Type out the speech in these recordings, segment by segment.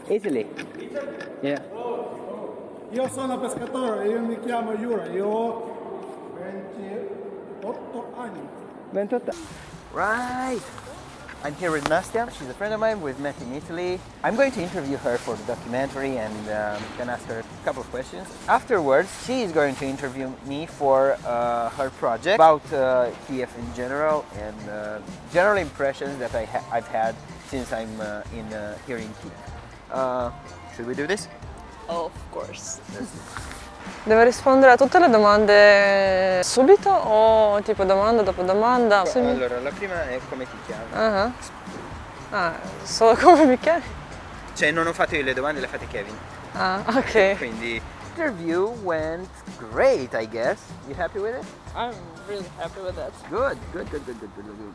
Italy. Yeah. Io sono pescatore, io mi chiamo Yura, io ho 28 anni. 28. Right. I'm here with Nastya. She's a friend of mine. We've met in Italy. I'm going to interview her for the documentary and can ask her a couple of questions. Afterwards, she is going to interview me for her project about Kyiv in general and general impressions that I've had since I'm here in Kyiv. Should we do this? Of course. Deve rispondere a tutte le domande subito o tipo domanda dopo domanda? Allora, la prima è come ti chiami? Ah, ah, solo come mi chiami? Cioè, non ho fatto io le domande, le ha fatte Kevin. Ah, ok. Quindi, interview went great, I guess. You happy with it? I'm really happy with that. Good.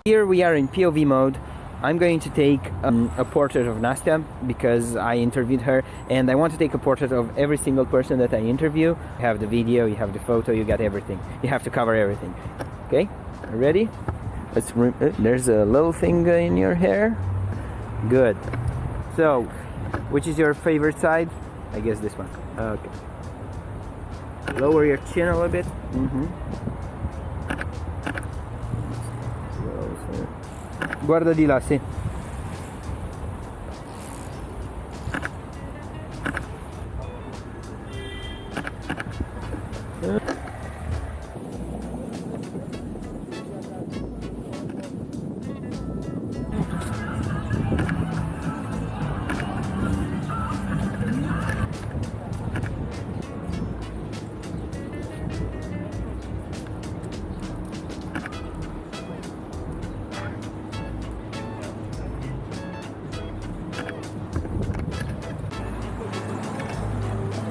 Here we are in POV mode. I'm going to take a portrait of Nastya because I interviewed her, and I want to take a portrait of every single person that I interview. You have the video, you have the photo, you got everything. You have to cover everything. Okay? Ready? There's a little thing in your hair. Good. So, which is your favorite side? I guess this one. Okay. Lower your chin a little bit. Guarda di là, sì.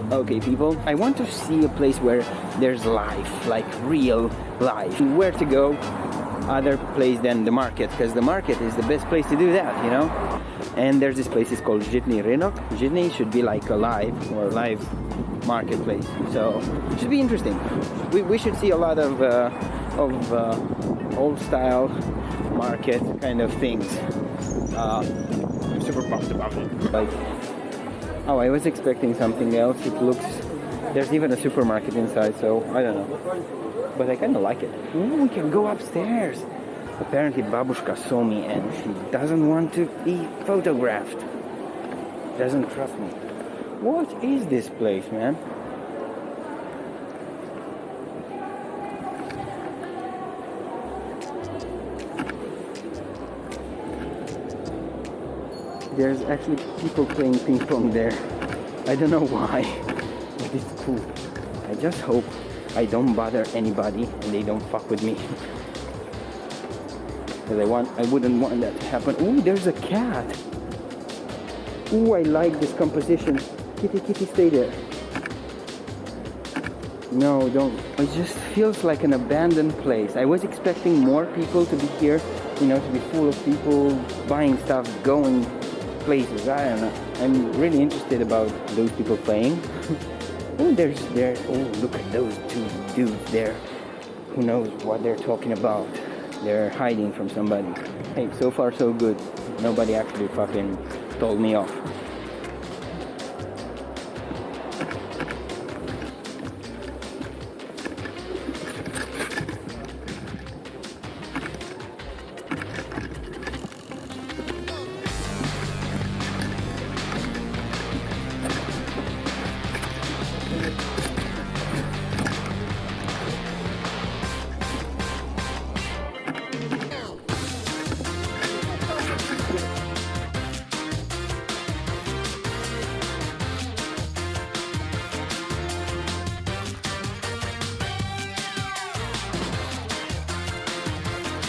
Okay, people, I want to see a place where there's life, like real life. Where to go other place than the market, because the market is the best place to do that, you know? And there's this place, it's called Zhitny Rynok. Zhitny should be like a live marketplace, so it should be interesting. We should see a lot of old style market kind of things. I'm super pumped about it. Like, oh, I was expecting something else. It looks... There's even a supermarket inside, so I don't know. But I kind of like it. Ooh, we can go upstairs. Apparently Babushka saw me and she doesn't want to be photographed. Doesn't trust me. What is this place, man? There's actually people playing ping pong there. I don't know why, but it's cool. I just hope I don't bother anybody and they don't fuck with me. Because I wouldn't want that to happen. Ooh, there's a cat. Ooh, I like this composition. Kitty, stay there. No, don't. It just feels like an abandoned place. I was expecting more people to be here, you know, to be full of people buying stuff, going places. I don't know. I'm really interested about those people playing. Oh, oh, look at those two dudes there. Who knows what they're talking about? They're hiding from somebody. Hey, so far so good. Nobody actually fucking told me off.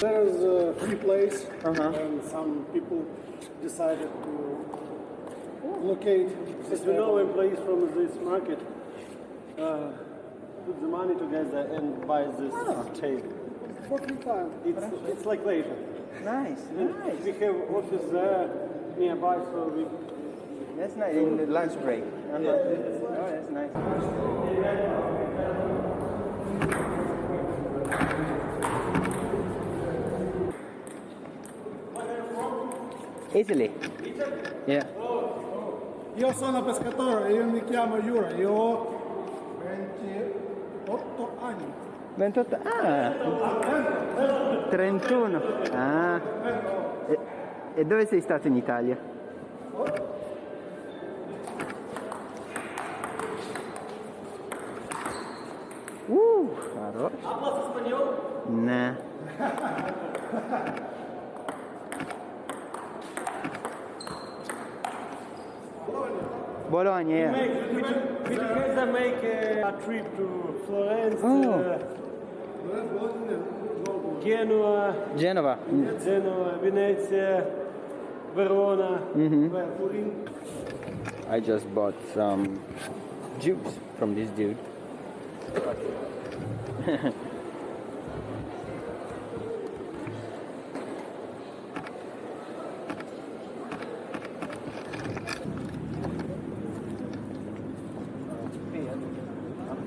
There is a free place, and some people decided to locate. As we know, employees from this market put the money together and buy this table. For free time. It's like later. Nice. We have office there nearby, so we. That's nice. In the lunch break. Oh, that's nice. Italy. Yeah. Io sono pescatore, io mi chiamo Yura, io ho 28 anni. 28? Ah, 31. Ah. E dove sei stato in Italia? Хорош. Hablas español? Nah. Bologna, yeah. We together make a trip to Florence, Genoa, Genova. Venezia, Verona, Turin. I just bought some juice from this dude.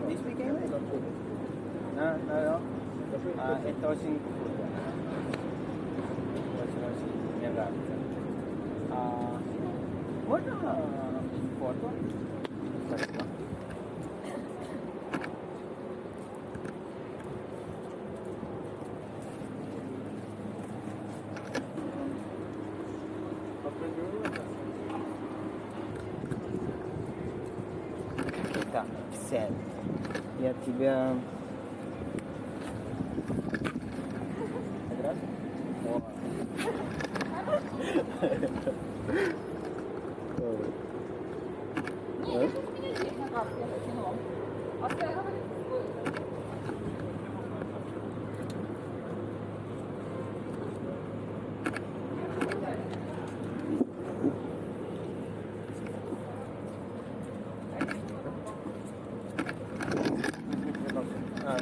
Do you speak English? No. Это очень вкусно. Очень мне нравится. Можно фото? Спасибо. Так, все. Я тебя...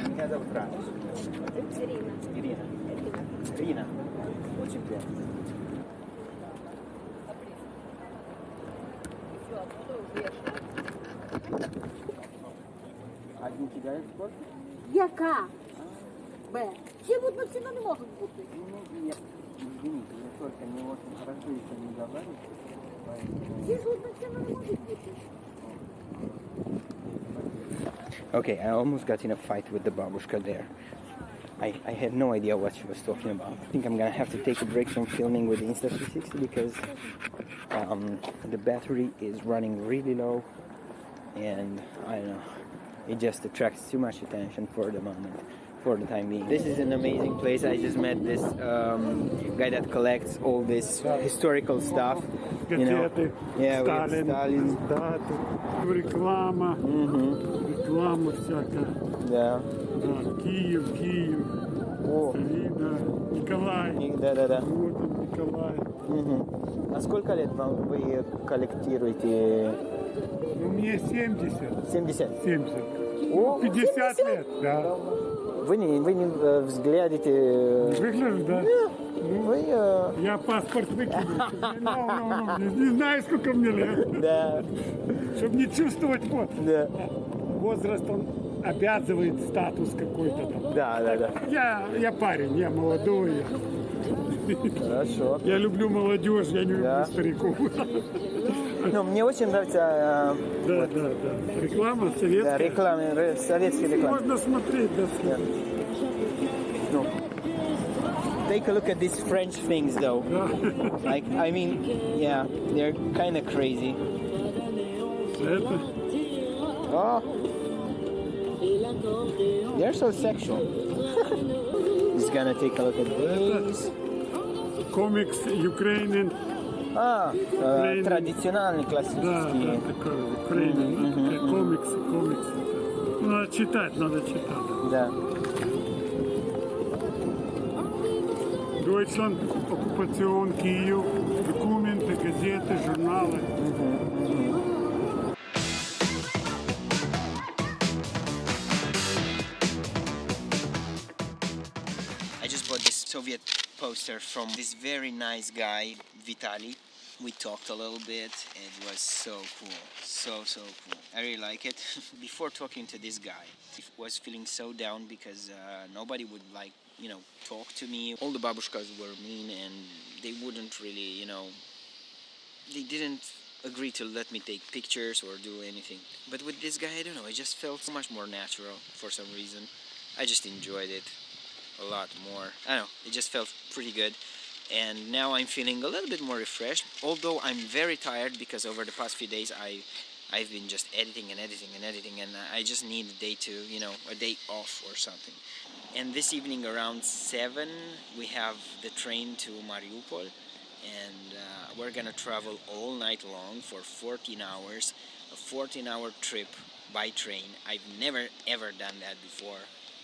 Меня зовут Рамис. Ирина. Ирина. Очень приятно. Один кидает спорт? Яка? Б. Чим одно ціна не можуть бути? Нет, извините, я только не очень хорошо еще не говорю. Ці ж одно ціна не можуть бути. Okay, I almost got in a fight with the babushka there. I had no idea what she was talking about. I think I'm gonna have to take a break from filming with the Insta360 because the battery is running really low and I don't know, it just attracts too much attention for the moment, for the time being. This is an amazing place. I just met this guy that collects all this historical stuff. You know, yeah, Stalin, Stalin. даты, реклама, реклама всякая. Да. Да, Киев, О. Старина, Николай. Да. Вот он, Николай. А сколько лет вы коллектируете? Ну, мне 70. 70. 70. О, 50 лет, да. Вы не взглядите... Выгляжу, да? Вы... Я паспорт выкинул. Не знаю, сколько мне лет. Да. Чтобы не чувствовать вот. Да. Возраст, он обязывает статус какой-то там. Да. Я парень, я молодой. Хорошо. Я люблю молодежь, я не люблю Да. стариков. Ну, мне очень нравится... Да. Реклама советская. Да, реклама, советская реклама. Можно смотреть, да. No. Take a look at these French things, though. Like, I mean, yeah, they're kind of crazy. Это Oh, they're so sexual. Just gonna take a look at these. комикс Ukrainian. Традиционный, Да, классический. такой Ukrainian. Комикс. Надо читать. Да. Deutschland, оккупацион, Киев, документы, газеты, журналы. I just bought this Soviet poster from this very nice guy, Vitaly. We talked a little bit. It was so cool. So cool. I really like it. Before talking to this guy, I was feeling so down because nobody would talk to me. All the babushkas were mean and they wouldn't really, they didn't agree to let me take pictures or do anything. But with this guy, I don't know, it just felt so much more natural for some reason. I just enjoyed it a lot more. I don't know, it just felt pretty good. And now I'm feeling a little bit more refreshed, although I'm very tired because over the past few days I've been just editing and I just need a day to, you know, a day off or something. And this evening around 7 we have the train to Mariupol, and we're gonna travel all night long for 14 hours, a 14-hour trip by train. I've never ever done that before.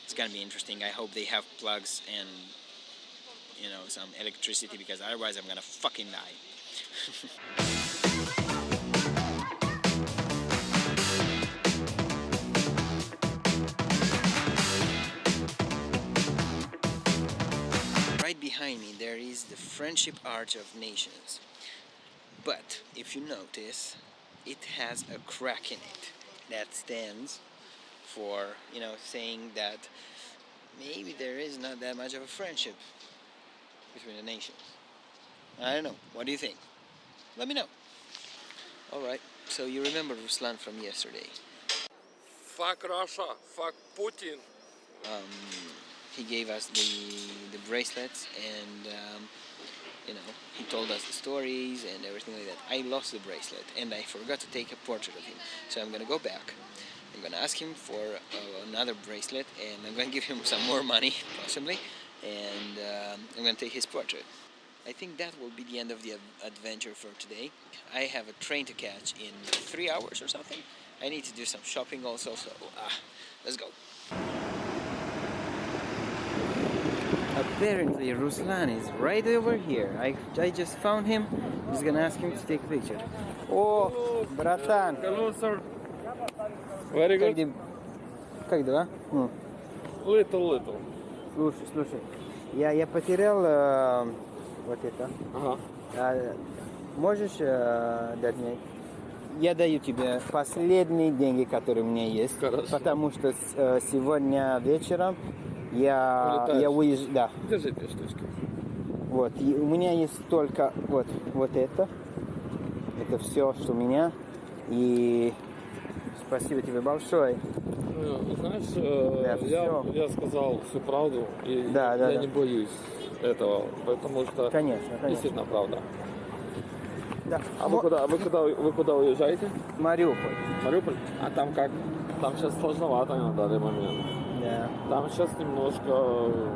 It's gonna be interesting. I hope they have plugs and, you know, some electricity, because otherwise I'm gonna fucking die. Right behind me there is the Friendship Arch of Nations, but if you notice, it has a crack in it that stands for, you know, saying that maybe there is not that much of a friendship between the nations. I don't know, what do you think? Let me know. Alright, so you remember Ruslan from yesterday. Fuck Russia, fuck Putin. He gave us the bracelets, and you know, he told us the stories and everything like that. I lost the bracelet and I forgot to take a portrait of him, so I'm gonna go back. I'm gonna ask him for another bracelet, and I'm gonna give him some more money possibly, and I'm gonna take his portrait. I think that will be the end of the adventure for today. I have a train to catch in 3 hours or something. I need to do some shopping also, so let's go. Apparently Ruslan is right over here. I just found him. I'm just gonna ask him to take a picture. Oh, братан. Hello, sir. Very good. Как дела? Little. Слушай. Я потерял вот это. Ага. Можешь дать мне? Я даю тебе последние деньги, которые у меня есть. Хорошо. Потому что сегодня вечером я уезжаю. Да. Держи 2 штучки. Вот. И у меня есть только вот это. Это все, что у меня. И спасибо тебе большое. Знаешь, я сказал всю правду, и я не боюсь этого, потому что конечно. действительно правда. Да. А вы куда уезжаете? Мариуполь. Мариуполь? А там как? Там сейчас сложновато на данный момент. Да. Там сейчас немножко,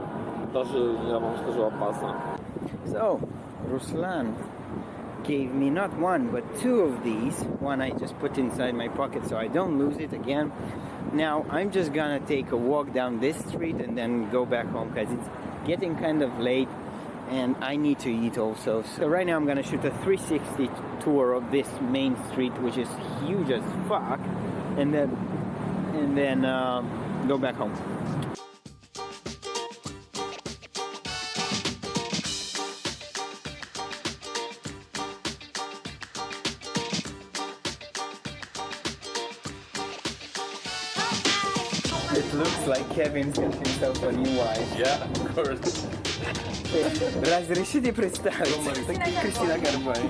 даже я вам скажу, опасно. So, Ruslan gave me not one but 2 of these. One I just put inside my pocket so I don't lose it again. Now I'm just gonna take a walk down this street and then go back home because it's getting kind of late and I need to eat also. So right now I'm gonna shoot a 360 tour of this main street, which is huge as fuck, and then go back home. It looks like Kevin's got himself a new wife. Yeah, of course. Разрешите представить, Кристина Горбай.